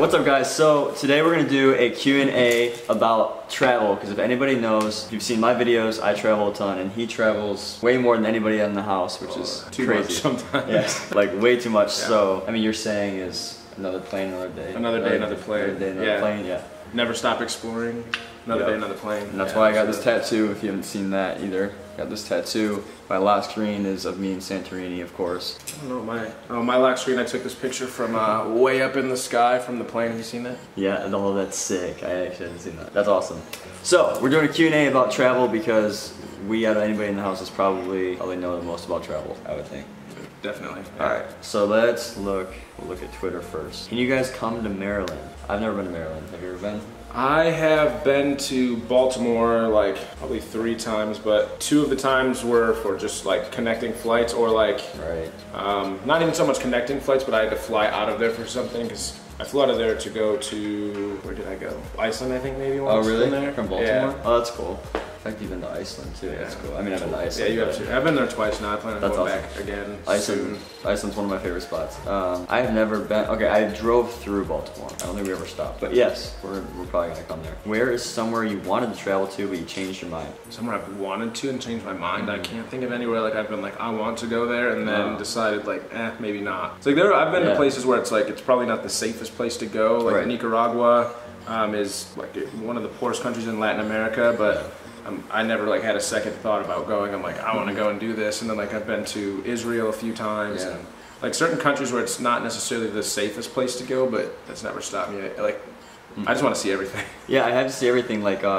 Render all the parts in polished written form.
What's up guys? So today we're gonna do a Q&A about travel, because if anybody knows, if you've seen my videos, I travel a ton and he travels way more than anybody in the house, which is too crazy. much sometimes. Yeah, like way too much. Yeah. So I mean, you're saying is another plane, another day. Another day, another plane. Another day, another plane, yeah. Never stop exploring. Another day, another plane. And that's why I got this tattoo, if you haven't seen that either. Got this tattoo. My lock screen is of me in Santorini, of course. I don't know, my lock screen, I took this picture from way up in the sky from the plane. Have you seen that? Yeah, oh, that's sick. I actually haven't seen that. That's awesome. So, we're doing a Q&A about travel because we, out of anybody in the house, is probably know the most about travel, I would think. Definitely. Yeah. Alright, so let's look at Twitter first. Can you guys come to Maryland? I've never been to Maryland. Have you ever been? I have been to Baltimore like probably 3 times, but 2 of the times were for just like connecting flights or like, not even so much connecting flights, but I had to fly out of there for something because I flew out of there to go to, where did I go? Iceland, I think maybe once. Oh really? From there. From Baltimore? Yeah. Oh, that's cool. In fact, you've been to Iceland too. Yeah. That's cool. I mean, I've been to Iceland. Yeah, you have too. I've been there twice now. I plan on going back again soon. Iceland's one of my favorite spots. I have never been. Okay, I drove through Baltimore. I don't think we ever stopped. But yes, we're probably gonna come there. Where is somewhere you wanted to travel to, but you changed your mind? Somewhere I've wanted to and changed my mind. I can't think of anywhere like I've been like I want to go there and then decided like maybe not. It's like I've been to places where it's like it's probably not the safest place to go. Like Nicaragua is like one of the poorest countries in Latin America, but. I never like had a second thought about going. I'm like, I want to go and do this, and then like I've been to Israel a few times, and like certain countries where it's not necessarily the safest place to go, but that's never stopped me. Like, I just want to see everything. Yeah, I have to see everything. Like, when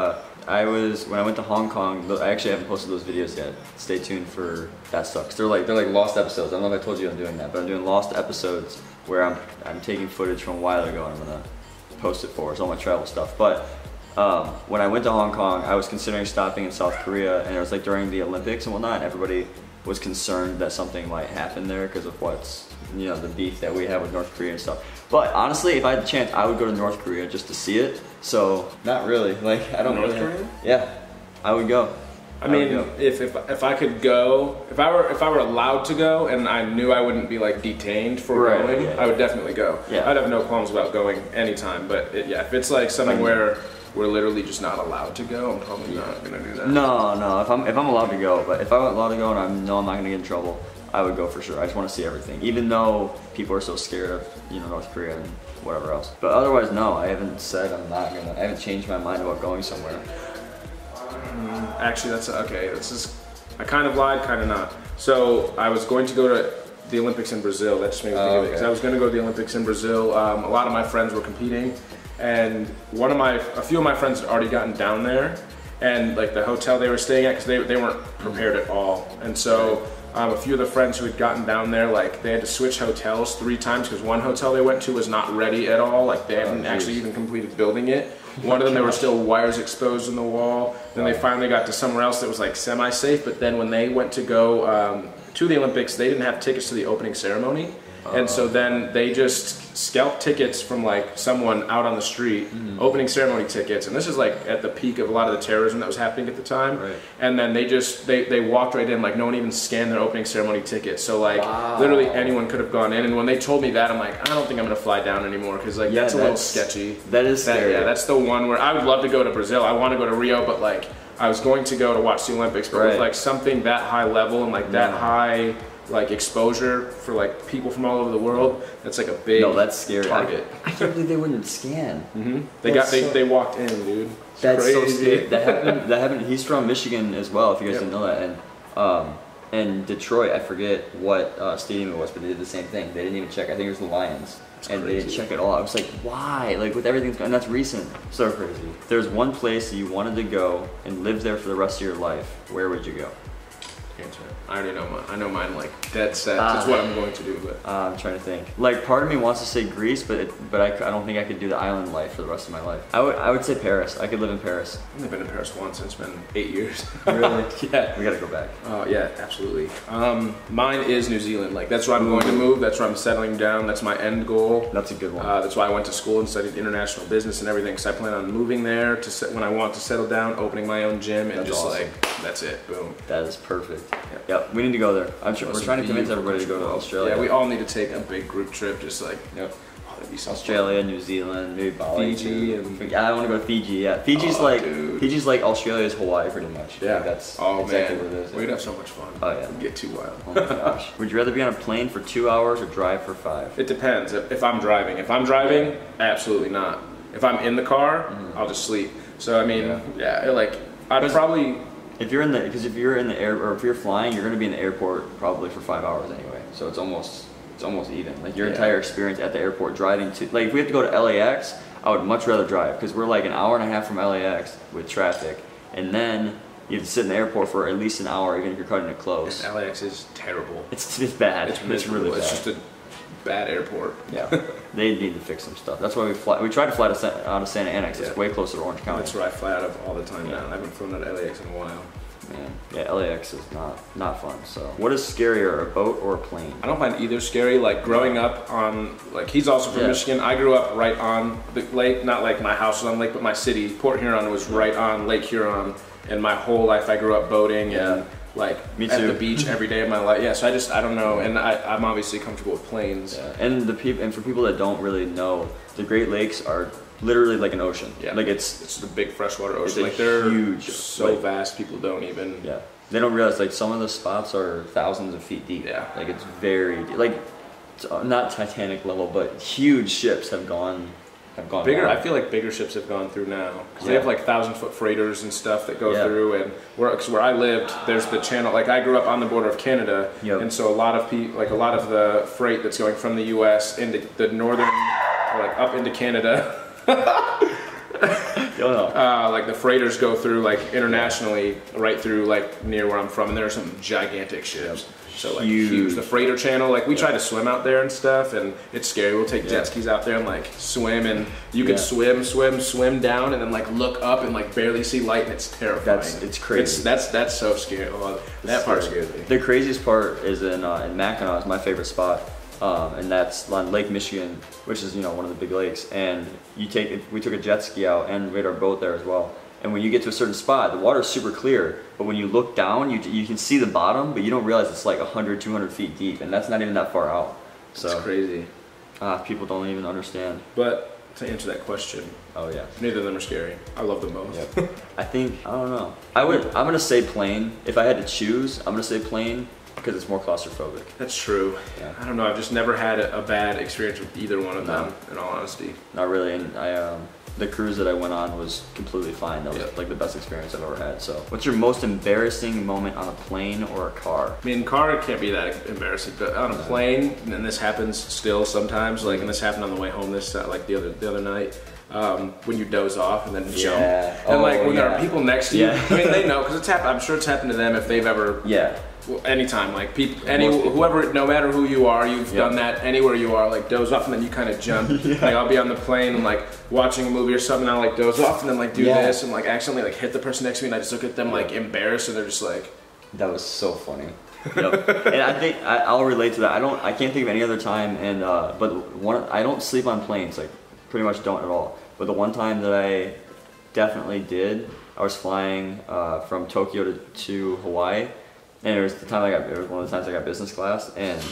I went to Hong Kong. I actually haven't posted those videos yet. Stay tuned for that stuff. 'Cause they're like lost episodes. I don't know if I told you I'm doing that, but I'm doing lost episodes where I'm taking footage from a while ago and I'm gonna post it for us, all my travel stuff. But when I went to Hong Kong, I was considering stopping in South Korea, and it was like during the Olympics and whatnot, and everybody was concerned that something might happen there because of the beef that we have with North Korea and stuff. But honestly, if I had the chance, I would go to North Korea just to see it. So, not really. Like, I don't North Korea? Yeah, I would go. I mean, if I could go, if I were allowed to go and I knew I wouldn't be like detained for going, I would definitely go. Yeah. I'd have no qualms about going anytime. But if it's like something where we're literally just not allowed to go, I'm probably not gonna do that. No. If I'm allowed to go, but if I'm allowed to go and I know I'm not gonna get in trouble, I would go for sure. I just want to see everything, even though people are so scared of North Korea and whatever else. But otherwise, no. I haven't said I'm not gonna. I haven't changed my mind about going somewhere. Actually, that's okay. I kind of lied, kind of not. So I was going to go to the Olympics in Brazil. That just made me think of it. Because I was going to go to the Olympics in Brazil. A lot of my friends were competing, and a few of my friends had already gotten down there, and like the hotel they were staying at, because they weren't prepared at all, and so. A few of the friends who had gotten down there, like they had to switch hotels 3 times because one hotel they went to was not ready at all. Like they hadn't actually even completed building it. One of them, there were still wires exposed in the wall. Then they finally got to somewhere else that was like semi-safe. But then when they went to go to the Olympics, they didn't have tickets to the opening ceremony. And so then they just scalped tickets from like someone out on the street, opening ceremony tickets, and this is like at the peak of a lot of the terrorism that was happening at the time. And then they walked right in, like no one even scanned their opening ceremony ticket. So like literally anyone could have gone in. And when they told me that, I'm like, I don't think I'm gonna fly down anymore because like that's a little sketchy. That is scary. Yeah, that's the one where I would love to go to Brazil. I want to go to Rio, but like I was going to go to watch the Olympics, but with like something that high level and like that high. Like exposure for like people from all over the world. That's like a big that's scary. Target. I can't believe they wouldn't scan. They walked in, dude. It's that's crazy. So scary. That happened. He's from Michigan as well. If you guys didn't know that, and Detroit, I forget what stadium it was, but they did the same thing. They didn't even check. I think it was the Lions. And they didn't check at all. I was like, why? Like with everything, and that's recent. So crazy. If there's one place you wanted to go and live there for the rest of your life, where would you go? Answer. I already know mine. I know mine like dead set. That's what I'm going to do. But I'm trying to think. Like part of me wants to say Greece, but I don't think I could do the island life for the rest of my life. I would say Paris. I could live in Paris. I've only been in Paris once, and it's been 8 years. Really? Yeah. We gotta go back. Yeah, absolutely. Mine is New Zealand. Like that's where I'm going to move. That's where I'm settling down. That's my end goal. That's a good one. That's why I went to school and studied international business and everything. Because I plan on moving there to when I want to settle down, opening my own gym, and just like that's it. Boom. That is perfect. Yep. We need to go there. We're trying to convince everybody to go to Australia. Yeah, we all need to take a big group trip, just like That'd be so Australia, fun. New Zealand, maybe Bali. Fiji and I want to go to Fiji. Yeah, Fiji's Fiji's like Australia's Hawaii pretty much. Yeah, like that's exactly what it is. We'd have so much fun. Oh yeah, we'd get too wild. Oh my gosh. Would you rather be on a plane for 2 hours or drive for 5? It depends. If I'm driving, absolutely not. If I'm in the car, I'll just sleep. So I mean, I'd probably. If you're in the air, or if you're flying, you're going to be in the airport probably for 5 hours anyway. So it's almost even. Like your entire experience at the airport driving to, like if we have to go to LAX, I would much rather drive because we're like an hour and a half from LAX with traffic, and then you have to sit in the airport for at least an hour, even if you're cutting it close. And LAX is terrible. It's bad. It's really bad. It's just a bad airport. Yeah, they need to fix some stuff. That's why we tried to fly out of Santa Ana. It's way closer to Orange County. That's where I fly out of all the time now. I haven't flown out of LAX in a while. Man, yeah, LAX is not fun. So, what is scarier, a boat or a plane? I don't find either scary. Like growing up on, like he's also from Michigan. I grew up right on the lake. Not like my house was on the lake, but my city, Port Huron, was right on Lake Huron. And my whole life, I grew up boating and like at the beach every day of my life. Yeah, so I don't know, and I'm obviously comfortable with planes. Yeah. And for people that don't really know, the Great Lakes are literally like an ocean. Yeah, like it's the big freshwater ocean. Like they're huge, so vast. People don't even. Yeah, they don't realize like some of the spots are thousands of feet deep. Yeah, like it's very like not Titanic level, but huge ships have gone. Bigger, I feel like bigger ships have gone through now because they have like 1,000-foot freighters and stuff that go through. And where I lived, there's the channel. Like I grew up on the border of Canada, and so a lot of the freight that's going from the U.S. into the northern, or like up into Canada. Like the freighters go through like internationally, right through like near where I'm from, and there are some gigantic ships. So like huge. The freighter channel, like we try to swim out there and stuff, and it's scary. We'll take jet skis out there and like swim, and you can swim down, and then like look up and like barely see light, and it's terrifying. It's crazy. That's so scary. That part scares me. The craziest part is in Mackinac, is my favorite spot. And that's on Lake Michigan, which is one of the big lakes. And we took a jet ski out, and we had our boat there as well. And when you get to a certain spot, the water is super clear, but when you look down, you can see the bottom, but you don't realize it's like 100, 200 feet deep, and that's not even that far out. So it's crazy. People don't even understand. But to answer that question, neither of them are scary. I love them both. Yep. I don't know. I'm gonna say plane. If I had to choose, I'm gonna say plane. Because it's more claustrophobic. That's true. Yeah. I don't know. I've just never had a bad experience with either one of them, in all honesty. Not really. And the cruise that I went on was completely fine. That was like the best experience I've ever had. So, what's your most embarrassing moment on a plane or a car? I mean, car it can't be that embarrassing, but on a plane, and this happens still sometimes. Like, and this happened on the way home the other night. When you doze off and then jump, and like when there are people next to you. I mean, they know because it's happened. I'm sure it's happened to them if they've ever. Anytime, like whoever, no matter who you are, you've done that anywhere you are, like doze off and then you kind of jump. Like I'll be on the plane and like watching a movie or something, and I'll like doze off and then like do this and like accidentally like hit the person next to me, and I just look at them like embarrassed, and they're just like. That was so funny. And I think I'll relate to that. I can't think of any other time, and I don't sleep on planes, like pretty much don't at all. But the one time that I definitely did, I was flying from Tokyo to Hawaii. And it was one of the times I got business class, and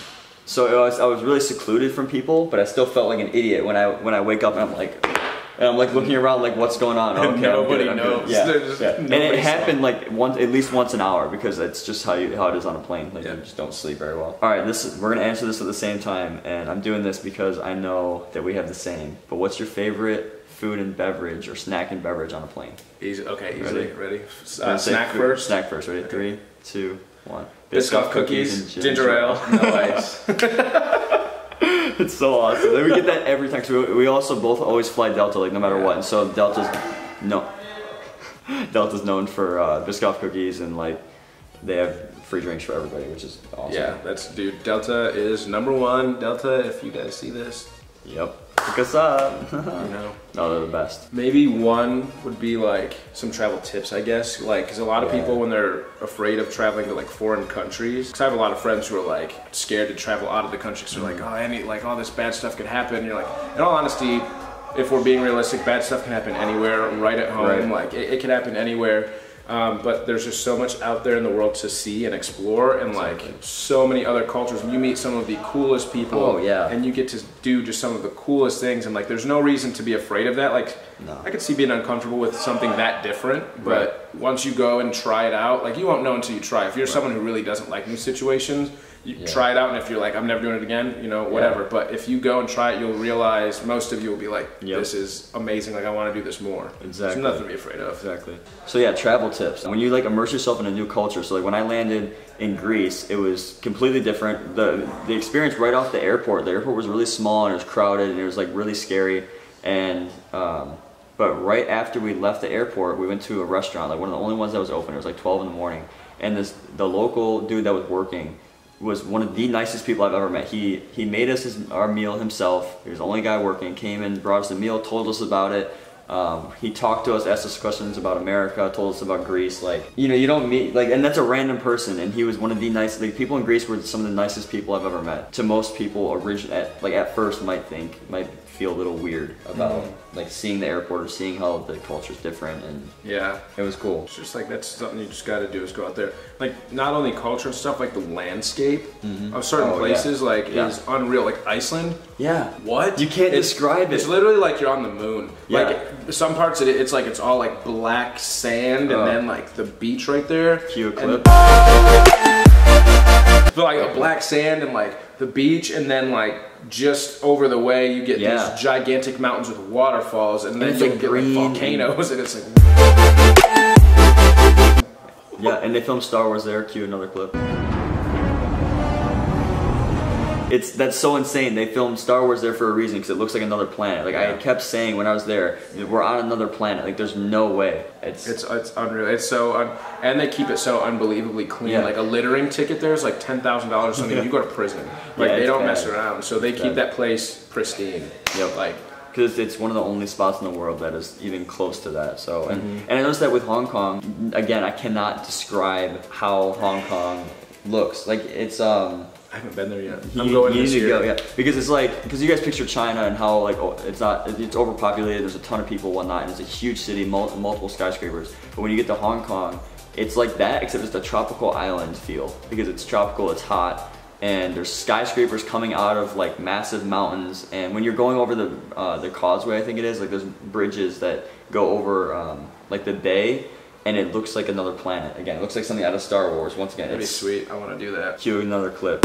so I was really secluded from people, but I still felt like an idiot when I wake up and I'm like looking around like what's going on. Okay, nobody knows. And it happened like at least once an hour because it's just how it is on a plane. Like you just don't sleep very well. All right, we're gonna answer this at the same time, and I'm doing this because I know that we have the same. But what's your favorite food and beverage or snack and beverage on a plane? Easy. Okay, easily. Ready? Snack first. Snack first. Ready? 3, 2, 1. Biscoff cookies and ginger ale, no ice. It's so awesome. We get that every time. Cause we also both always fly Delta, like no matter what. And so Delta's known for Biscoff cookies, and like they have free drinks for everybody, which is awesome. Yeah, Delta is #1. Delta, if you guys see this. Yep. Look us up. No, they're the best. Maybe one would be like some travel tips, I guess. Like, because a lot of people, when they're afraid of traveling to like foreign countries, because I have a lot of friends who are like scared to travel out of the country. So they're like, all this bad stuff could happen. And you're like, in all honesty, if we're being realistic, bad stuff can happen anywhere, right at home. Like, it can happen anywhere. But there's just so much out there in the world to see and explore, and like so many other cultures. And you meet some of the coolest people. Oh, yeah. And you get to do just some of the coolest things. And like, there's no reason to be afraid of that. Like, no. I could see being uncomfortable with something that different, but once you go and try it out, like you won't know until you try. If you're someone who really doesn't like new situations, you try it out, and if you're like, I'm never doing it again, you know, whatever. Yeah. But if you go and try it, you'll realize, most of you will be like, this is amazing, like I want to do this more. Exactly. There's nothing to be afraid of. Exactly. So yeah, travel tips. When you like immerse yourself in a new culture, so like when I landed in Greece, it was completely different. The experience right off the airport was really small and it was crowded and it was like really scary. And but right after we left the airport, we went to a restaurant, like one of the only ones that was open. It was like 12 in the morning. And the local dude that was working was one of the nicest people I've ever met. He made us our meal himself. He was the only guy working. Came in, brought us the meal, told us about it. He talked to us, asked us questions about America, told us about Greece. Like, you know, you don't meet, like, and that's a random person, and he was one of the nicest, like, people in Greece were some of the nicest people I've ever met. To most people, at first might feel a little weird about like seeing the airport or seeing how the culture's different, and it was cool. It's just like, that's something you just got to do, is go out there. Like, not only culture and stuff, like the landscape of certain places is unreal. Like Iceland. Yeah. What? You can't describe it. It's literally like you're on the moon. Yeah. Like some parts of it, it's like it's all like black sand, and then like the beach right there. Cue a clip. But like a black sand and like the beach, and then like just over the way you get these gigantic mountains with waterfalls, and then you get like volcanoes, and it's like and they filmed Star Wars there. Cue another clip. That's so insane. They filmed Star Wars there for a reason, because it looks like another planet. Like I kept saying when I was there, we're on another planet. Like there's no way. It's unreal. It's so and they keep it so unbelievably clean. Yeah. Like a littering ticket there is like $10,000 or something. You go to prison. Like they don't mess around. So they keep that place pristine. Yep. Like, because it's one of the only spots in the world that is even close to that. So and I noticed that with Hong Kong. Again, I cannot describe how Hong Kong looks. Like it's I haven't been there yet. I'm going this year. You need to go, because it's like, because you guys picture China and how like it's overpopulated. There's a ton of people, whatnot, and it's a huge city, multiple skyscrapers. But when you get to Hong Kong, it's like that, except it's a tropical island feel, because it's tropical, it's hot, and there's skyscrapers coming out of like massive mountains. And when you're going over the causeway, I think it is, like there's bridges that go over like the bay. And it looks like another planet. Again, it looks like something out of Star Wars. Once again, that'd be sweet. I want to do that. Cue another clip.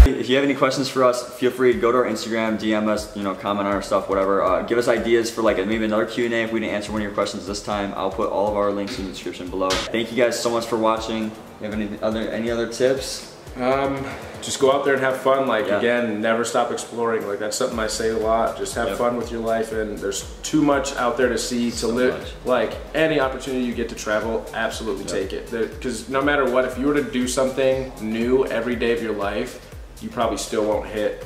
If you have any questions for us, feel free to go to our Instagram, DM us, you know, comment on our stuff, whatever. Give us ideas for like maybe another Q&A if we didn't answer one of your questions this time. I'll put all of our links in the description below. Thank you guys so much for watching. You have any other tips? Just go out there and have fun. Like again, never stop exploring. Like that's something I say a lot. Just have fun with your life, and there's too much out there to see, to live. Like any opportunity you get to travel, absolutely take it. Because no matter what, if you were to do something new every day of your life, you probably still won't hit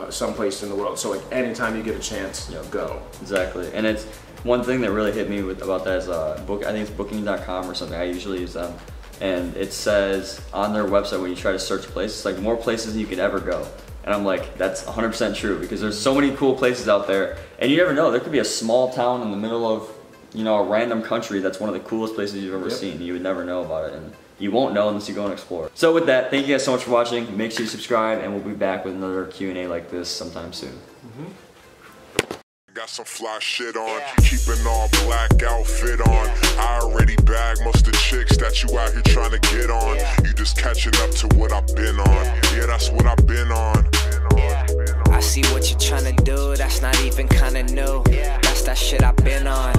someplace in the world. So like anytime you get a chance, go. Exactly. And it's one thing that really hit me about that is I think it's booking.com or something. I usually use them. And it says on their website when you try to search places, like more places than you could ever go. And I'm like, that's 100% true, because there's so many cool places out there, and you never know. There could be a small town in the middle of, you know, a random country that's one of the coolest places you've ever seen. You would never know about it, and you won't know unless you go and explore. So with that, thank you guys so much for watching. Make sure you subscribe, and we'll be back with another Q&A like this sometime soon. Got some fly shit on, keeping all black outfit on. I already bagged most of the chicks that you out here trying to get on. You just catching up to what I've been on. Yeah, that's what I've been on. I see what you're trying to do, that's not even kinda new. That's that shit I've been on.